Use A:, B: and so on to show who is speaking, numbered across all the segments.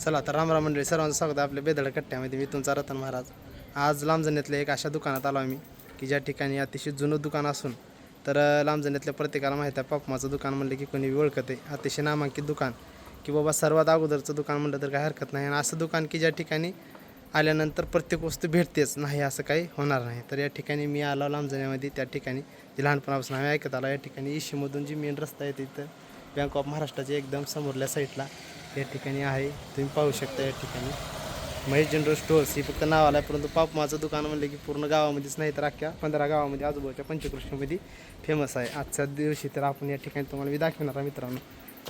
A: चला तर रामराम मंडळी, सर्वांचं स्वागत आहे आपल्या बेदळ कट्ट्यामध्ये. मी तुमचा रतन महाराज. आज लांबजण्यातल्या एक अशा दुकानात आलो आम्ही की ज्या ठिकाणी अतिशय जुनं दुकान असून तर लांबजण्यातल्या प्रत्येकाला माहीत आहे पापमाचं दुकान म्हणलं की कोणी ओळखत आहे. अतिशय नामांकित दुकान की बाबा सर्वात अगोदरचं दुकान म्हणलं तर काय हरकत नाही. आणि असं दुकान की ज्या ठिकाणी आल्यानंतर प्रत्येक वस्तू भेटतेच नाही असं काही होणार नाही. तर या ठिकाणी मी आलो लांबजण्यामध्ये. त्या ठिकाणी जे लहानपणापासून आम्ही ऐकत आलो, या ठिकाणी इशीमधून जी मेन रस्ता आहे तिथं बँक ऑफ महाराष्ट्राच्या एकदम समोरल्या साईडला या ठिकाणी आहे. तुम्ही पाहू शकता या ठिकाणी महेश जनरल स्टोअर्स ही फक्त नावाला आहे, परंतु पापमाचं दुकान म्हणलं की पूर्ण गावामध्येच नाही तर अख्ख्या 15 गावामध्ये आजूबाजूच्या पंचकृष्णमध्ये फेमस आहे. आजच्या दिवशी तर आपण या ठिकाणी तुम्हाला मी दाखवणार आहे मित्रांनो.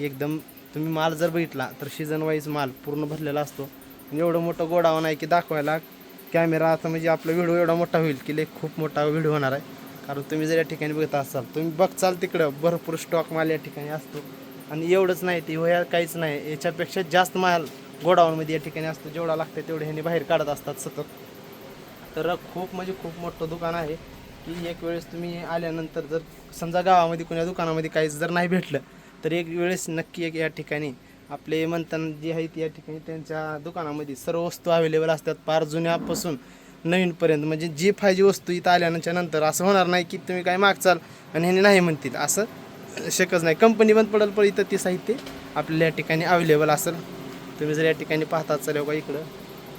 A: एकदम तुम्ही माल जर बघितला तर सीझन वाईज माल पूर्ण भरलेला असतो. आणि एवढं मोठं गोडाऊन आहे की दाखवायला कॅमेरा आता म्हणजे आपला व्हिडिओ एवढा मोठा होईल की खूप मोठा व्हिडिओ होणार आहे. कारण तुम्ही जर या ठिकाणी बघत असाल, तुम्ही बघचाल तिकडं भरपूर स्टॉक माल या ठिकाणी असतो. आणि एवढंच नाही ती ह्या काहीच नाही, याच्यापेक्षा जास्त माल गोडाऊनमध्ये या ठिकाणी असतो. जेवढा लागतं तेवढे ह्यांनी बाहेर काढत असतात सतत. तर खूप म्हणजे खूप मोठं दुकान आहे की एक वेळेस तुम्ही आल्यानंतर जर समजा गावामध्ये कोणत्या दुकानामध्ये काहीच जर नाही भेटलं तर एक वेळेस नक्की एक या ठिकाणी आपले म्हणताना जे आहेत या ठिकाणी त्यांच्या दुकानामध्ये सर्व वस्तू अवेलेबल असतात, फार जुन्यापासून नवीनपर्यंत. म्हणजे जी पाहिजे वस्तू इथं आल्यानंतर नंतर असं होणार नाही की तुम्ही काय मागचाल आणि ह्यांनी नाही म्हणतील, असं शकच नाही. कंपनी बंद पडेल पण इथं ते साहित्य आपल्याला या ठिकाणी अवेलेबल असेल. तुम्ही जर या ठिकाणी पाहता चालेल का इकडं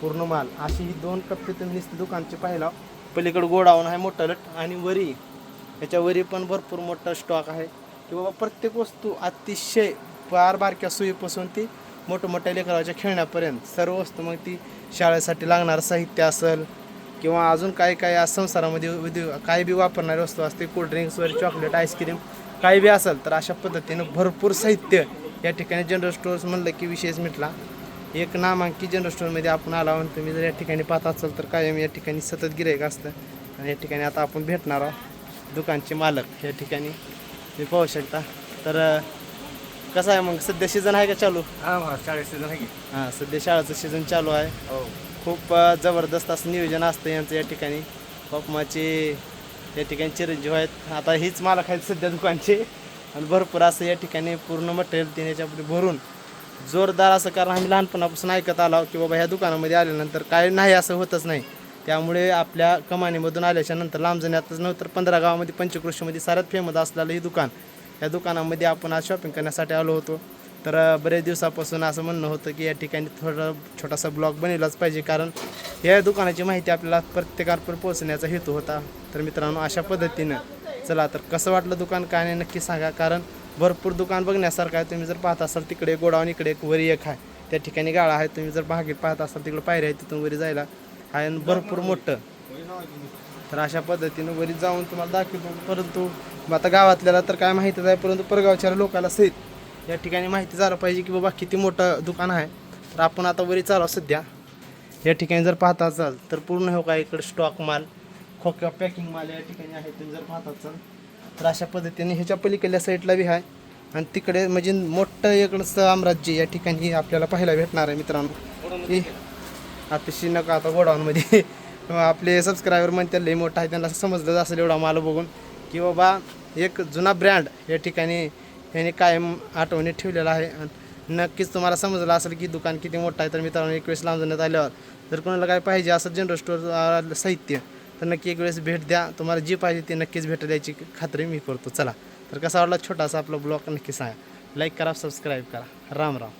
A: पूर्ण माल अशी ही 2 कप्पे तुम्ही नुसते दुकानचे पाहिला. पलीकडं गोडाऊन आहे मोठं लट आणि वरी याच्या वरी पण भरपूर मोठा स्टॉक आहे की बाबा प्रत्येक वस्तू अतिशय फार बारक्या सुईपासून ती मोठमोठ्या लेकराच्या खेळण्यापर्यंत सर्व वस्तू, मग ती शाळेसाठी लागणारं साहित्य असेल किंवा अजून काय काय आज संसारामध्ये काही बी वापरणारी वस्तू असते, कोल्ड्रिंक्सवर चॉकलेट आईस्क्रीम काही बी असेल तर अशा पद्धतीनं भरपूर साहित्य या ठिकाणी जनरल स्टोअर्स म्हणलं की विशेष मिटला. एक नामांकित जनरल स्टोअरमध्ये आपण आला आणि तुम्ही जर या ठिकाणी पाहत असाल तर कायम या ठिकाणी सतत गिऱ्हाईक असतं. आणि या ठिकाणी आता आपण भेटणार आहोत दुकानचे मालक या ठिकाणी तुम्ही पाहू शकता. तर कसं आहे मग सध्या सीझन आहे का चालू?
B: शाळेत सीझन आहे की?
A: हां, सध्या शाळेचं सीझन चालू आहे.
B: हो.
A: खूप जबरदस्त असं नियोजन असतं यांचं या ठिकाणी. पपमाचे या ठिकाणी चिरंजीव आहेत, आता हीच मालक आहेत सध्या दुकानचे. आणि भरपूर असं या ठिकाणी पूर्ण मटेरियल त्याने याच्यापुढे भरून जोरदार असं, कारण आम्ही लहानपणापासून ऐकत आलो की बाबा ह्या दुकानामध्ये आल्यानंतर काय नाही असं होतच नाही. त्यामुळे आपल्या कमानीमधून आल्याच्या नंतर लांबजण्यातच नव्हतं 15 गावामध्ये पंचकृषीमध्ये साऱ्यात फेमस असलेलं हे दुकान. या दुकानामध्ये आपण आज शॉपिंग करण्यासाठी आलो होतो. तर बरेच दिवसापासून असं म्हणणं होतं की या ठिकाणी थोडा छोटासा ब्लॉग बनवलाच पाहिजे, कारण या दुकानाची माहिती आपल्याला प्रत्येकापर्यंत पोहोचण्याचा हेतू होता. तर मित्रांनो अशा पद्धतीनं चला तर कसं वाटलं दुकान काय नाही नक्की सांगा, कारण भरपूर दुकान बघण्यासारखं आहे. तुम्ही जर पाहत असाल तिकडे गोडाऊन, इकडे एक वरी एक आहे, त्या ठिकाणी गाळा आहे. तुम्ही जर बागेत पाहत असाल तिकडे पायऱ्या आहे, तिथून वरी जायला आहे आणि भरपूर मोठं. तर अशा पद्धतीनं वरी जाऊन तुम्हाला दाखवतो. परंतु आता गावातल्याला तर काय माहितीच आहे, परंतु परगावच्या लोकांना सहित या ठिकाणी माहिती झालं पाहिजे की बाबा किती मोठं दुकान आहे. तर आपण आता वरी चालू सध्या या ठिकाणी जर पाहत असाल तर पूर्ण हो काय इकडे स्टॉक माल, खोक्या पॅकिंग माल या ठिकाणी आहे. तुम्ही जर पाहत असाल तर अशा पद्धतीने ह्याच्या पलीकडल्या साईडला बी आहे. आणि तिकडे म्हणजे मोठं इकडं साम्राज्य या ठिकाणी आपल्याला पाहायला भेटणार आहे मित्रांनो. की अतिशय नका आता गोडाऊनमध्ये आपले सबस्क्रायबर म्हणते लई मोठा आहे, त्यांना समजलं असेल एवढा माल बघून की बाबा एक जुना ब्रँड या ठिकाणी ह्याने कायम आठवणीत ठेवलेला आहे. नक्कीच तुम्हाला समजलं असेल की दुकान किती मोठं आहे. तर मित्रांनो एक वेळेस लांबजण्यात आल्यावर जर कोणाला काय पाहिजे असं जनरल स्टोअर साहित्य तर नक्की एक वेळेस भेट द्या. तुम्हाला जी पाहिजे ती नक्कीच भेट द्यायची खात्री मी करतो. चला तर कसा वाटला छोटासा आपला ब्लॉग नक्की सांगा, लाईक करा, सबस्क्राईब करा. राम राम.